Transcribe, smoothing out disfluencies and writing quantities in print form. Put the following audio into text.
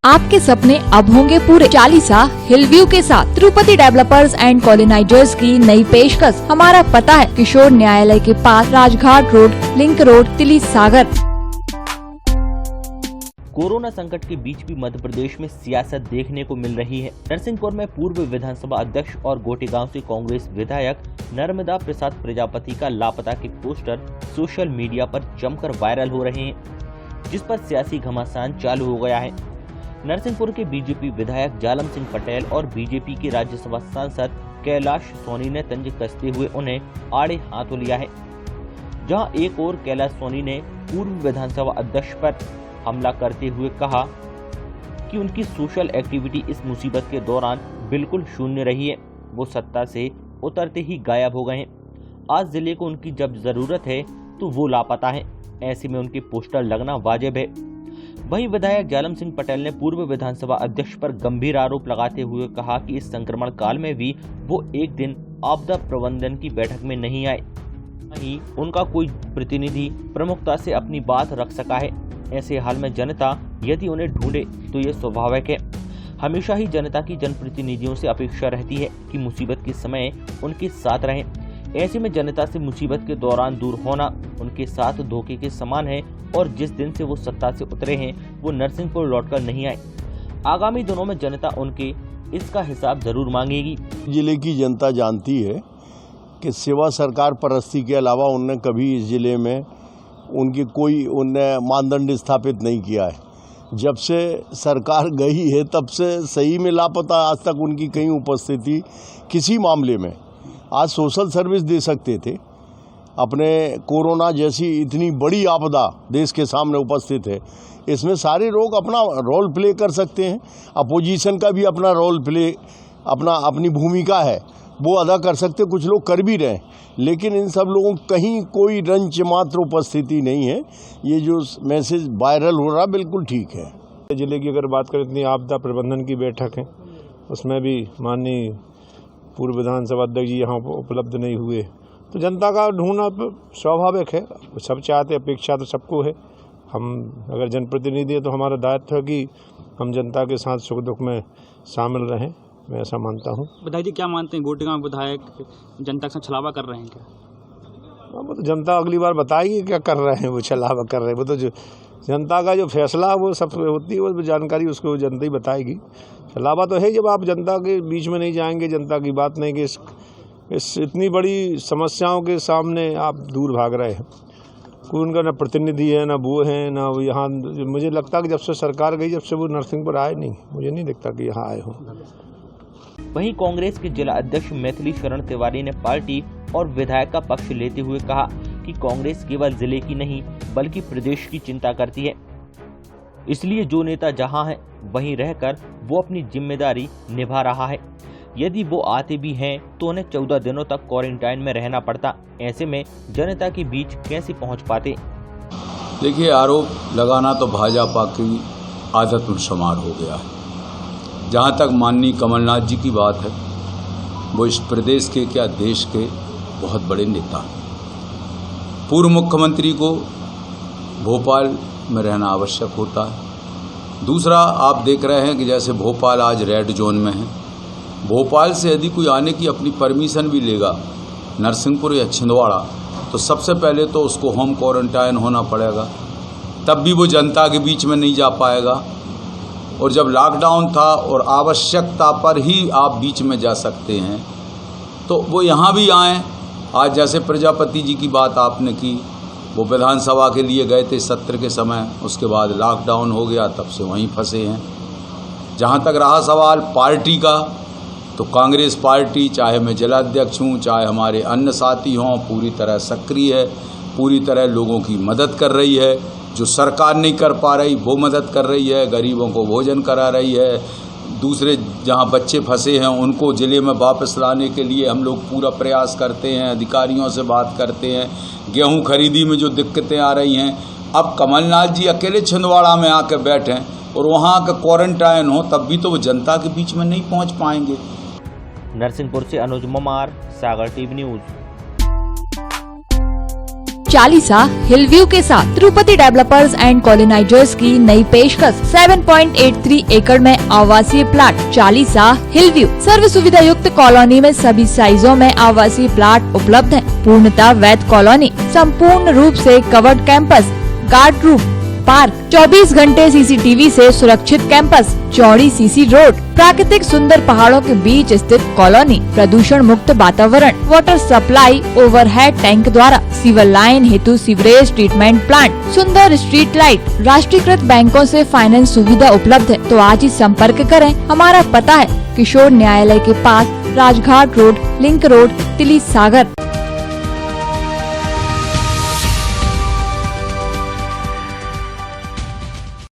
आपके सपने अब होंगे पूरे। चालीसा हिल व्यू के साथ तिरुपति डेवलपर्स एंड कॉलोनाइजर्स की नई पेशकश। हमारा पता है किशोर न्यायालय के पास, राजघाट रोड, लिंक रोड, तिली सागर। कोरोना संकट के बीच भी मध्य प्रदेश में सियासत देखने को मिल रही है। नरसिंहपुर में पूर्व विधानसभा अध्यक्ष और गोटेगांव से कांग्रेस विधायक नर्मदा प्रसाद प्रजापति का लापता के पोस्टर सोशल मीडिया पर जमकर वायरल हो रहे हैं, जिस पर सियासी घमासान चालू हो गया है। नरसिंहपुर के बीजेपी विधायक जालम सिंह पटेल और बीजेपी के राज्यसभा सांसद कैलाश सोनी ने तंज कसते हुए उन्हें आड़े हाथों लिया है। जहां एक और कैलाश सोनी ने पूर्व विधानसभा अध्यक्ष पर हमला करते हुए कहा कि उनकी सोशल एक्टिविटी इस मुसीबत के दौरान बिल्कुल शून्य रही है। वो सत्ता से उतरते ही गायब हो गए हैं। आज जिले को उनकी जब जरूरत है तो वो लापता है। ऐसे में उनके पोस्टर लगना वाजिब है। वहीं विधायक जालम सिंह पटेल ने पूर्व विधानसभा अध्यक्ष पर गंभीर आरोप लगाते हुए कहा कि इस संक्रमण काल में भी वो एक दिन आपदा प्रबंधन की बैठक में नहीं आए, वहीं उनका कोई प्रतिनिधि प्रमुखता से अपनी बात रख सका है। ऐसे हाल में जनता यदि उन्हें ढूंढे तो ये स्वाभाविक है। हमेशा ही जनता की जनप्रतिनिधियों से अपेक्षा रहती है कि मुसीबत के समय उनके साथ रहें। ऐसे में जनता से मुसीबत के दौरान दूर होना उनके साथ धोखे के समान है और जिस दिन से वो सत्ता से उतरे हैं वो नरसिंहपुर लौटकर नहीं आए। आगामी दिनों में जनता उनके इसका हिसाब जरूर मांगेगी। जिले की जनता जानती है कि सेवा सरकार परस्ती के अलावा उनने कभी इस जिले में उनने मानदंड स्थापित नहीं किया है। जब से सरकार गई है तब से सही में लापता, आज तक उनकी कहीं उपस्थिति किसी मामले में। आज सोशल सर्विस दे सकते थे, अपने कोरोना जैसी इतनी बड़ी आपदा देश के सामने उपस्थित है, इसमें सारे लोग अपना रोल प्ले कर सकते हैं। अपोजिशन का भी अपना रोल प्ले, अपनी भूमिका है, वो अदा कर सकते, कुछ लोग कर भी रहे हैं, लेकिन इन सब लोगों कहीं कोई रंच मात्र उपस्थिति नहीं है। ये जो मैसेज वायरल हो रहा बिल्कुल ठीक है। जिले की अगर बात करें, इतनी आपदा प्रबंधन की बैठक है, उसमें भी माननीय पूर्व विधानसभा अध्यक्ष जी यहाँ उपलब्ध नहीं हुए, तो जनता का ढूंढना स्वाभाविक है। सब चाहते, अपेक्षा तो सबको है। हम अगर जनप्रतिनिधि हैं तो हमारा दायित्व है कि हम जनता के साथ सुख दुख में शामिल रहें, मैं ऐसा मानता हूँ। विधायक जी क्या मानते हैं, गोटेगांव विधायक जनता के साथ छलावा कर रहे हैं क्या? वो तो जनता अगली बार बताएगी क्या कर रहे हैं, वो छलावा कर रहे हैं। वो तो जो जनता का जो फैसला वो सब होती है, वो जानकारी उसको जनता ही बताएगी। छलावा तो है जब आप जनता के बीच में नहीं जाएंगे, जनता की बात नहीं कि इस इतनी बड़ी समस्याओं के सामने आप दूर भाग रहे हैं। कोई उनका ना प्रतिनिधि है, ना वो है, ना वो यहाँ। मुझे लगता है कि जब से सरकार गई, जब से वो नरसिंहपुर आए नहीं, मुझे नहीं दिखता कि यहाँ आए हों। वहीं कांग्रेस के जिला अध्यक्ष मैथिली शरण तिवारी ने पार्टी और विधायक का पक्ष लेते हुए कहा कि कांग्रेस केवल जिले की नहीं बल्कि प्रदेश की चिंता करती है, इसलिए जो नेता जहां है वहीं रहकर वो अपनी जिम्मेदारी निभा रहा है। यदि वो आते भी हैं तो उन्हें 14 दिनों तक क्वारंटाइन में रहना पड़ता। ऐसे में जनता के बीच कैसे पहुंच पाते? देखिए, आरोप लगाना तो भाजपा की आदत में शुमार हो गया है। जहाँ तक माननीय कमलनाथ जी की बात है, वो इस प्रदेश के क्या देश के बहुत बड़े नेता हैं। पूर्व मुख्यमंत्री को भोपाल में रहना आवश्यक होता है। दूसरा, आप देख रहे हैं कि जैसे भोपाल आज रेड जोन में है, भोपाल से यदि कोई आने की अपनी परमिशन भी लेगा नरसिंहपुर या छिंदवाड़ा, तो सबसे पहले तो उसको होम क्वारंटाइन होना पड़ेगा, तब भी वो जनता के बीच में नहीं जा पाएगा। और जब लॉकडाउन था और आवश्यकता पर ही आप बीच में जा सकते हैं, तो वो यहाँ भी आएँ। आज जैसे प्रजापति जी की बात आपने की, वो विधानसभा के लिए गए थे सत्र के समय, उसके बाद लॉकडाउन हो गया, तब से वहीं फंसे हैं। जहाँ तक रहा सवाल पार्टी का, तो कांग्रेस पार्टी, चाहे मैं जिलाध्यक्ष हूँ, चाहे हमारे अन्य साथी हों, पूरी तरह सक्रिय है, पूरी तरह लोगों की मदद कर रही है। जो सरकार नहीं कर पा रही वो मदद कर रही है, गरीबों को भोजन करा रही है। दूसरे जहां बच्चे फंसे हैं उनको ज़िले में वापस लाने के लिए हम लोग पूरा प्रयास करते हैं, अधिकारियों से बात करते हैं। गेहूं खरीदी में जो दिक्कतें आ रही हैं, अब कमलनाथ जी अकेले छिंदवाड़ा में आकर बैठें और वहां का क्वारंटाइन हो, तब भी तो वो जनता के बीच में नहीं पहुंच पाएंगे। नरसिंहपुर से अनुज ममार, सागर टीवी न्यूज। चालीसा हिल व्यू के साथ तिरुपति डेवलपर्स एंड कॉलोनाइजर्स की नई पेशकश 7.83 एकड़ में आवासीय प्लाट चालीसा हिल व्यू। सर्व सुविधा युक्त कॉलोनी में सभी साइजों में आवासीय प्लाट उपलब्ध हैं। पूर्णतः वैध कॉलोनी, संपूर्ण रूप से covered campus, guard room, park, 24 घंटे सीसीटीवी से सुरक्षित कैंपस, चौड़ी सीसी रोड, प्राकृतिक सुंदर पहाड़ों के बीच स्थित कॉलोनी, प्रदूषण मुक्त वातावरण, वाटर सप्लाई ओवरहेड टैंक द्वारा, सीवर लाइन हेतु सीवरेज ट्रीटमेंट प्लांट, सुंदर स्ट्रीट लाइट, राष्ट्रीयकृत बैंकों से फाइनेंस सुविधा उपलब्ध है। तो आज ही संपर्क करें। हमारा पता है किशोर न्यायालय के पास, राजघाट रोड, लिंक रोड, तिली सागर।